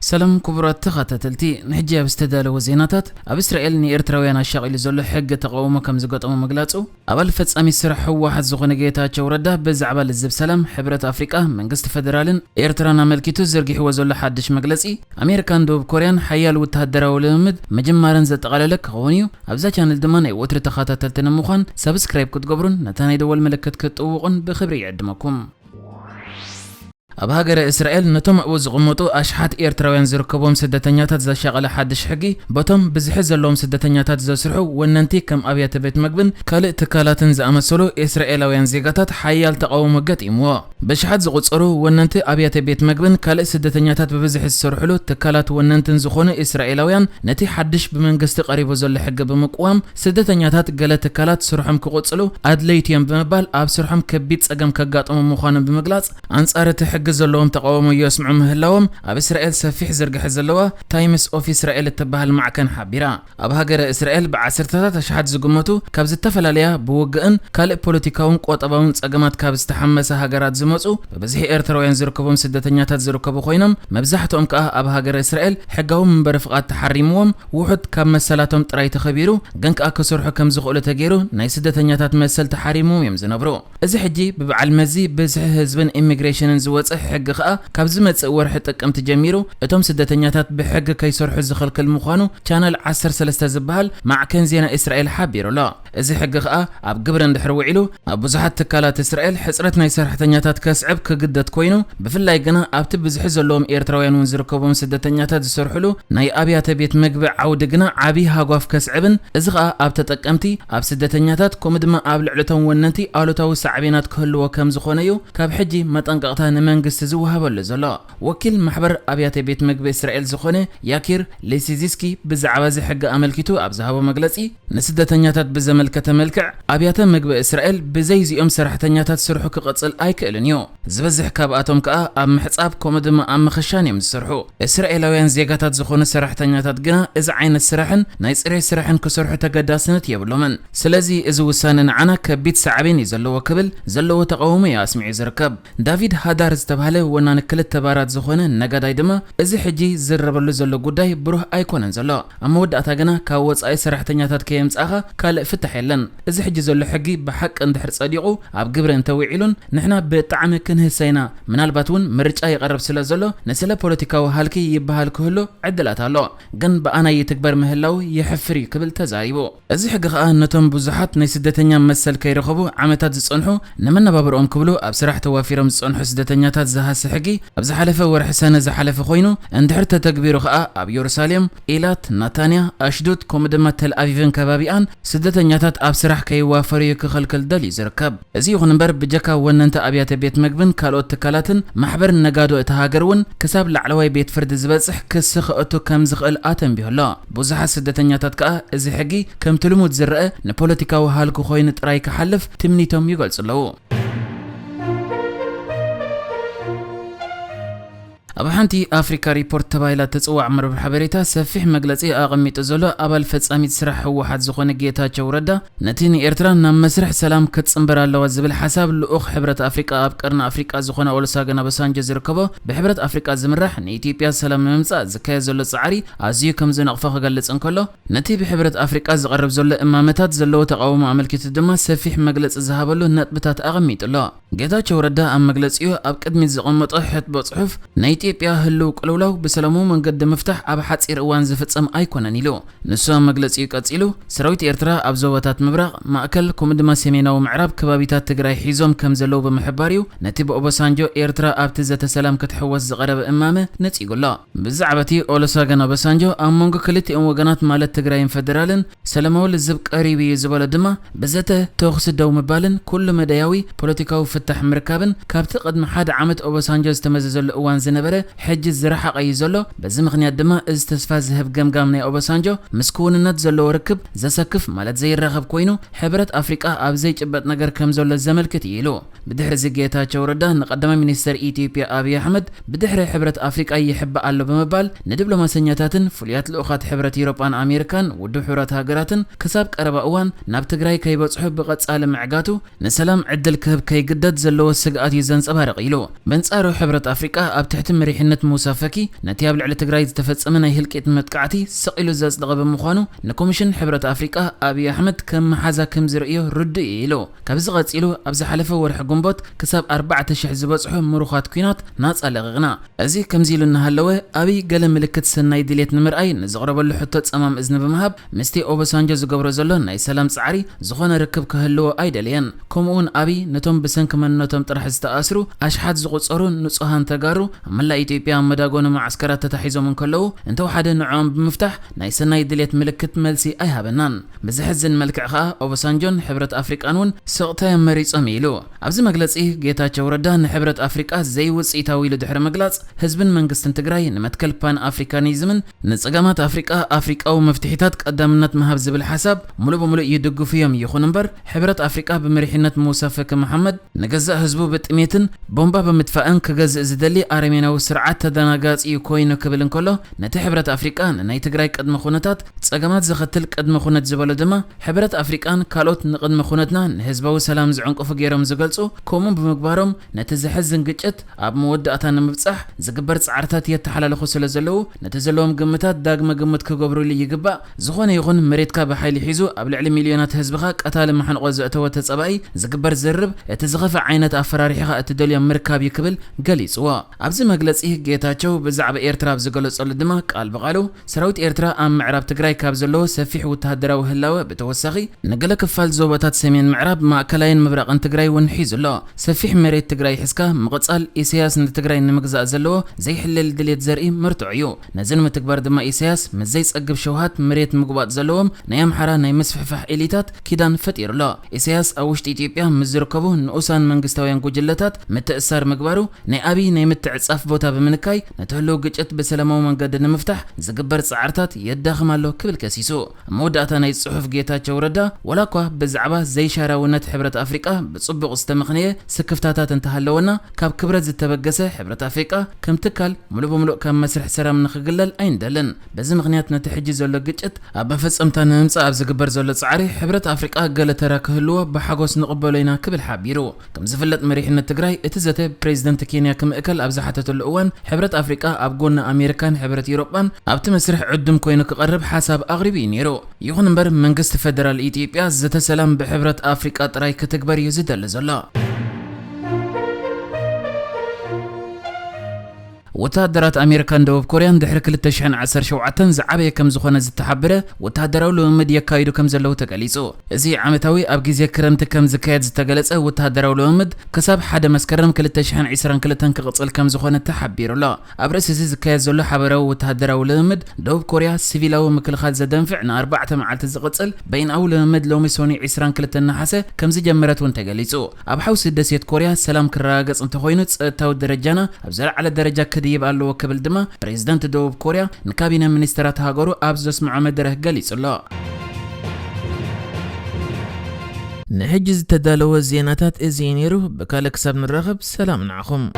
سلام كبرات تخاتلتي نحجي بستدال وزيناتات اب اسرائيل ني ኤርትራውያን አሻቂል ዘሎ ሕግ ተቃውሞ ከም ዝገጠሙ መግለጹ አባል ፈጻሚ ስራሕ ህወሓት ዝኾነ ጌታቸው ረዳ በዛዕባ ልዝብ ሰላም ሕብረት አፍሪቃ መንግስት ፌደራልን ኤርትራን አመልኪቱ ዘርጊሕዎ ዘሎ ሓድሽ መግለጺ አሜሪካን ደቡብ ኮርያን ሓያል ወታደራዊ ልምምድ መጀመሪያን ዘጠቃለለ ክኸውን እዩ ኣብዛ ቻነል ድማ ናይ ወትሪ ተኸታተልትን ምዃን ሰብስክራይብ ክትገብሩን ነታ ናይ ደወል ምልክት ክትጥውቁን ብኽብሪ ይዕድመኩም ኣብ ሃገረ እስራኤል ነቶም ኣብኡ ዝቕመጡ ኣሽሓት ኤርትራውያን ዝርከቦም ስደተኛታት ዘሻቐለ ሓድሽ ሕጊ በቶም ብዝሒ ዘለዎም ስደተኛታት ዘስርሑ ወነንቲ ከም ኣብያተ ቤት ምግብን ካልእ ትካላትን ዝኣመሰሉ እስራኤላውያን ዜጋታት ሓያል ተቃውሞ ገጢምዎ ብሽሓት ዝቑፀሩ ወነንቲ ኣብያተ ቤት ምግብን ካልእ ስደተኛታት ብብዝሒ ዝሰርሕሉ ትካላት ወነንትን ዝኾኑ እስራኤላውያን ነቲ ሓድሽ ብመንግስቲ ቀሪቡ ዘሎ ሕጊ ብምቅዋም ስደተኛታት ገለ ትካላት ስርሖም ክቆፅሉ ኣድለይቲ እዮም ብምባል ኣብ ስርሖም ከቢድ ፀገም ከጋጥሙ ምዃኖም ብምግላጽ ኣንጻር እቲ ሕጊ ዘለዎም ተቃውሞ የስምዑ ምህላዎም ኣብ እስራኤል ሰፊሕ ዝርግሕ ዘለዋ ታይምስ ኦፍ እስራኤል እትበሃል ማዕከን ሓቢራ ኣብ ሃገረ እስራኤል ብዓሰርተታት ኣሽሓት ዝግመቱ ካብ ዝተፈላለያ ብውግእን ካልእ ፖለቲካውን ቆጠባውን ፀገማት ካብ ዝተሓመሰ ሃገራት ዝመፁ ብብዝሒ ኤርትራውያን ዝርከቦም ስደተኛታት ዝርከቡ ኮይኖም መብዛሕትኦም ከዓ ኣብ ሃገረ እስራኤል ሕጋዊ መንበሪ ፍቃድ ተሓሪምዎም ውሑድ ካብ መሰላቶም ጥራይ ተኸቢሩ ግን ከዓ ክሰርሑ ከም ዝኽእሉ ተገይሩ ናይ ስደተኛታት መሰል ተሓሪሞም እዮም ዝነብሩ እዚ ሕጂ ብበዓል መዚ ብዝሒ ህዝብን ኢሚግሬሽንን ዝወፅእ ሕጊ ከዓ ካብ ዝመጽእ ወርሒ ጥቅምቲ ጀሚሩ እቶም ስደተኛታት ብሕጊ ከይሰርሑ ዝኽልክል ምዃኑ ቻነል 13 ዝበሃል ማዕከን ዜና እስራኤል ሓቢሩሎ እዚ ሕጊ ከዓ ኣብ ግብሪ እንድሕር ውዒሉ ኣብ ብዙሓት ትካላት እስራኤል ሕፅረት ናይ ሰራሕተኛታት ከስዕብ ክግደት ኮይኑ ብፍላይ ግና ኣብቲ ብዝሒ ዘለዎም ኤርትራውያን እውን ዝርከቦም ስደተኛታት ዝሰርሕሉ ናይ ኣብያተ ቤት ምግቢ ዓውዲ ግና ዓብይ ሃጓፍ ከስዕብን እዚ ከዓ ኣብ ተጠቀምቲ ኣብ ስደተኛታት ከምኡ ድማ ኣብ ልዕለቶም ወነንቲ ኣሉታዊ ሳዕቤናት ክህልዎ ከም ዝኾነ እዩ ካብ ሕጂ መጠንቀቕታ ንመንግስቲ ዝወሃበሉ ዘሎ ወኪል ማሕበር ኣብያተ ቤት ምግቢ እስራኤል ዝኾነ ያኪር ሌሲዚስኪ ብዛዕባ እዚ ሕጊ ኣመልኪቱ ኣብ ዝሃቦ መግለጺ ንስደተኛታት ብዘመልከተ መልክዕ ኣብያተ ምግቢ እስራኤል ብዘይዚኦም ሰራሕተኛታት ስርሑ ክቕጽል ኣይክእልን እዩ ዝበዝሕ ካብኣቶም ከዓ ኣብ ምሕጻብ ከምኡ ድማ ኣብ ምኽሻን እዮም ዝሰርሑ እስራኤላውያን ዜጋታት ዝኾኑ ሰራሕተኛታት ግና እዚ ዓይነት ስራሕን ናይ ጽሬት ስራሕን ክሰርሑ ተገዳስነት የብሎምን ስለዚ እዚ ውሳነ ንዓና ከቢድ ሳዕቤን እዩ ዘለዎ ክብል ዘለዎ ተቃውሞ እዩ ኣስሚዑ ዝርከብ ዳቪድ ሃዳር ዝተባሃለ ወናን ክልተ ባራት ዝኾነ ነጋዳይ ድማ እዚ ሕጂ ዝረበሉ ዘሎ ጉዳይ ብሩህ ኣይኮነን ዘሎ ኣብ መወዳእታ ግና ካብ ወጻኢ ሰራሕተኛታት ከየምጻኻ ካልእ ፍትሕ የለን እዚ ሕጂ ዘሎ ሕጊ ብሓቂ እንድሕር ጸዲቑ ኣብ ግብሪ እንተውዒሉን ንሕና ብጣዕሚ ክንህሰይና ምናልባት እውን ምርጫ ይቐርብ ስለ ዘሎ ንስለ ፖለቲካዊ ሃልኪ ይበሃል ክህሉ ዕድላት ኣሎ ግን ብኣና ይትግበር ምህላው ይሕፍር ክብል ተዛሪቡ እዚ ሕጊ ከዓ ነቶም ብዙሓት ናይ ስደተኛ መሰል ከይረኸቡ ዓመታት ዝጸንሑ ንመነባብሮኦም ክብሉ ኣብ ስራሕ ተዋፊሮም ዝጸንሑ ስደተኛታት ዝሃስ ሕጊ ኣብ ዝሓለፈ ወርሒ ሰነ ዝሓለፈ ኮይኑ እንድሕር ተተግቢሩ ከዓ ኣብ ኢየሩሳሌም ኢላት ናታንያ ኣሽዶድ ከምኡ ድማ ተልኣቪቭን ከባቢኣን ስደተኛታት ኣብ ስራሕ ከይዋፈሩ ክኸልክል ደልዩ ዝርከብ እዚ ይኹን እምበር ብጀካ ወነንቲ ኣብያተ ቤት ምግብን ካልኦት ትካላትን ማሕበር ነጋዶ እቲ ሃገር እውን ክሳብ ላዕለዋይ ቤት ፍርዲ ዝበፅሕ ክሲ ክእቱ ከም ዝኽእል ኣተንቢሁሎ ብዙሓት ስደተኛታት ከዓ እዚ ሕጊ ከም ትልሙድ ዝረአ ንፖለቲካዊ ሃልኩ ኮይኑ ጥራይ ክሓልፍ ትምኒቶም ይገልጹ ኣብ ሓንቲ ኣፍሪካ ሪፖርት ተባሂላ ተጽዋዕ መርበብ ሓበሬታ ሰፊሕ መግለጺ ኣቐሚጡ ዘሎ ኣባል ፈጻሚት ስራሕ ህወሓት ዝኾነ ጌታቸው ረዳ ነቲ ንኤርትራ ናብ መስርሕ ሰላም ክትጽምበር ኣለዋ ዝብል ሓሳብ ልኡኽ ሕብረት ኣፍሪቃ ኣብ ቀርኒ ኣፍሪቃ ዝኾነ ኦሉሰጉን ኦባሳንጆ ዝርከቦ ብሕብረት ኣፍሪቃ ዝምራሕ ንኢትዮጵያ ሰላም ንምምጻእ ዝካየድ ዘሎ ጻዕሪ ኣዝዩ ከም ዝነቕፎ ክገልጽ እንከሎ ነቲ ብሕብረት ኣፍሪቃ ዝቐርብ ዘሎ እማመታት ዘለዎ ተቃውሞ ኣመልኪቱ ድማ ሰፊሕ መግለጺ ዝሃበሉ ነጥብታት ኣቐሚጡሎ ጌታቸው ረዳ ኣብ መግለጺኡ ኣብ ቅድሚት ዝቐመጦ ሕትቦ ጽሑፍ ናይ ኢትዮጵያ ህልው ቅልውላው ብሰላማዊ መንገዲ ምፍታሕ ኣብ ሓጺር እዋን ዝፍጸም ኣይኮነን ኢሉ ንሱ መግለጺኡ ቀጺሉ ሰራዊት ኤርትራ ኣብ ዞባታት ምብራቕ ማእከል ከምኡ ድማ ሰሜናዊ ምዕራብ ከባቢታት ትግራይ ሒዞም ከም ዘለው ብምሕባርዩ ነቲ ብኦባሳንጆ ኤርትራ ኣብቲ ዘተ ሰላም ክትሕወስ ዝቐረበ እማመ ነጺጉሎ ብዛዕባ እቲ ኦሉሰጉን ኦባሳንጆ ኣብ መንጎ ክልቲኦም ወገናት ማለት ትግራይን ፌደራልን ሰላማዊ ልዝብ ቀሪቡ እዩ ዝበለ ድማ ብዘተ ተኹሲ ደው ምባልን ኩሉ መዳያዊ ፖለቲካዊ ፍታሕ ምርካብን ካብቲ ቅድሚ ሓደ ዓመት ኦባሳንጆ ዝተመዘዘሉ እዋን ዝነበረ ሕጂ ዝረሓቐ እዩ ዘሎ በዚ ምኽንያት ድማ እዚ ተስፋ ዝህብ ገምጋም ናይ ኦባሳንጆ ምስ ክውንነት ዘለዎ ርክብ ዘሰክፍ ማለት ዘይረኸብ ኮይኑ ሕብረት ኣፍሪቃ ኣብ ዘይጭበጥ ነገር ከም ዘሎ ዘመልክት እዩ ኢሉ ብድሕሪ እዚ ጌታቸው ረዳ ንቀዳማይ ሚኒስተር ኢትዮጵያ ኣብይ ኣሕመድ ብድሕሪ ሕብረት ኣፍሪቃ ይሕባእ ኣሎ ብምባል ንዲፕሎማሰኛታትን ፍሉያት ልኡኻት ሕብረት ኤውሮጳን ኣሜሪካን ውድብ ሕብረት ሃገራትን ክሳብ ቀረባ እዋን ናብ ትግራይ ከይበጽሑ ብቐጻሊ ምዕጋቱ ንሰላም ዕድል ክህብ ከይግደድ ዘለዎ ስግኣት እዩ ዘንጸባርቕ ኢሉ በንጻሩ ሕብረት ኣፍሪቃ ኣብ ትሕቲ مريحنة موسى فكي نتياب لعلى تجراي تفتصمنا يهلكيت متقعتي سقيلو زاز دغب مخانو نكوميشن حبرة أفريقيا أبي أحمد كم حازا كم زرقيه رد إيلو كابز غاتيلو أبز حلفه ورح جنبوت كسب 4000 زبصحو مروخات كينات ناس ألغنا أزي كم زيلو النهالوه أبي قال ملكة سناي دليت نمر أي نزغرب اللي حطت أمام إذن بمهب مستي أوباسانجو زقبر زلون ناي سلام صعري زخون ركب كهلو أي دليان كمون أبي نتم بسن كمان نتم طرح استأسرو أشحاد زغصرون نصهان تجارو ملا إثيوبيا مداغون معسكرات تتحيزو من كله انتو حدا نعم بمفتاح ناي سناي دليت ملكة ملسي أي هبنان بزحزن ملك عخا أوباسانجون حبرة أفريقانون سقطا مريص أميلو أبز مجلس إيه جيتاچو ردا حبرة أفريقيا زي وصيتاوي لدحر مجلس حزبن منغستن تግራይ نمتكل بان أفريكانيزمن نصقامات أفريقيا ومفتحيتات قدامنات مهاب زبل حساب ملو بملو يدقفيهم يخون نمبر حبرة أفريقيا بمريحنة موسى فك محمد نجزا حزبو بتميتن بومبا بمدفعن كجزء زدلي أرميناو سرعات تدناغاز إيو كوينو كبلن كله نتي حبرة أفريقيا ناي تግራይ قدم خونتات صقامات زختل قدم خونت زبلو دما حبرة أفريقيا كالوت نقدم خونتنا نحزبو سلام زعنقف غيرم زغلصو كومون بمغبارم نتزحزن قچت اب موداتا نمبصح زغبر صعرتات يتحللخو سلازلو نتزلوم قمتات داغما قمت كغبرو لي يغبا زخونه يخون مريتكا بحيل حيزو اب لعلي مليونات حزبخا قتال محنقو زعتو تصباي زغبر زرب يتزغف عينت افراريخا اتدليا مركاب يكبل غليصوا ابز مغلص يه جيتاچو بزعب ايرترا بزغلصل دما قال بقالو سراوت ايرترا ام معراب تግራይ ካብ ዘሎ ሰፊሕ ወተሃደራዊ ህላወ بتوسخ نقل كفال زوباتات سمين معراب ماكلاين مبرقن تግራይ ونحيز له سفيح مريت تግራይ حسكا مقصال إسياس نتግራይ نمغزا زلو زي حلل دليت زرقي مرتعيو نزل متكبر دما إسياس مزي صقب شوهات مريت مقبات زلوهم نيام حرا ناي مسفحفح إليتات كيدان فتير له إسياس أوشت إثيوبيا مزركبو نؤسان منغستاويان جوجلتات متأثر مقبارو ناي أبي ناي متعصف بوتا بمنكاي نتهلو قجت بسلامو منقد نمفتح زقبر صعرتات يداخمالو كبل كسيسو موداتا ناي صحف جيتاچو ردا ولاكوا بزعبا زي شاراونت حبرة أفريقيا بصبق استمخنيه سكفتاتات انتهلونا كاب كبرت زتبقسه حبرة أفريقيا كم تكال ملو بملو كم مسرح سرام نخجلل أين دلن بز مغنيات نتحجي زولو قجت أبا فصمتا نمصا أبز قبر زولو صعري حبرة أفريقيا قال تراك هلوه بحاجوس نقبلينا كبل حبيرو كم زفلت مريحنا تግራይ اتزته بريزيدنت كينيا كم اكل ابزحته الاوان حبرة أفريقيا ابغون امريكان حبرة يوروبان ابت مسرح عدم كوينو كقرب حساب اغربي نيرو يخون نبر منغست فدرال اثيوبيا زته سلام بحبرة أفريقيا طراي كتكبر يزدل زلا وتهدرات أمريكان دوب كوريان دحر كل تشحن 17 زعبه كم زخونه زتحبره وتهدروا له مديا كايدو كم زلو تقليصو ازي عمتاوي اب غيزي كرمت كم زكايد زتغلصه وتهدروا له مد كسب حدا مسكرم كل تشحن 20 كلتن كقصل كم زخونه تحبير لا ابرس زي زكايد زلو حبروا وتهدروا له مد دوب كوريا سيفيلاو مكلخات زدنفعنا 4 معلت زقصل بين اول مد لو ميسوني 20 كلتن حسه كم زي جمرت وانت قليصو اب حوس دسيت كوريا سلام كراغص انت خوينو صتاو درجانا ابزر على درجه يبقى وكبل دما بريزيدنت دوب كوريا نكابينا منسترات هاغورو ابزس مع مدره قليص الله نحجز تدالو الزيناتات ازينيرو بكالك سب نرغب سلام نعخم